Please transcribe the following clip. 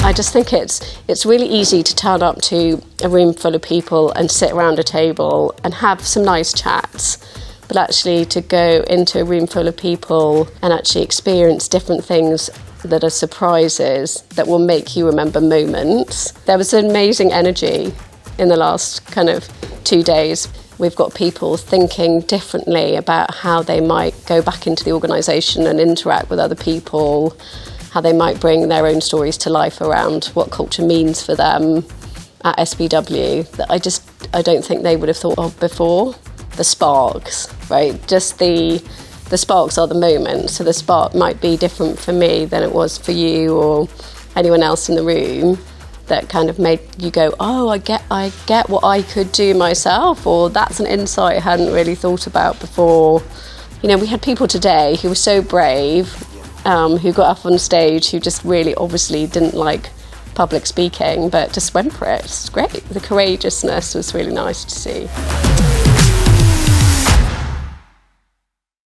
I just think it's really easy to turn up to a room full of people and sit around a table and have some nice chats. But actually to go into a room full of people and actually experience different things that are surprises that will make you remember moments. There was an amazing energy in the last kind of 2 days. We've got people thinking differently about how they might go back into the organisation and interact with other people, how they might bring their own stories to life around what culture means for them at SBW that I don't think they would have thought of before. The sparks, right? Just the sparks are the moment. So the spark might be different for me than it was for you or anyone else in the room that kind of made you go, oh, I get what I could do myself, or that's an insight I hadn't really thought about before. You know, we had people today who were so brave, who got up on stage, who just really obviously didn't like public speaking, but just went for it. It's great. The courageousness was really nice to see.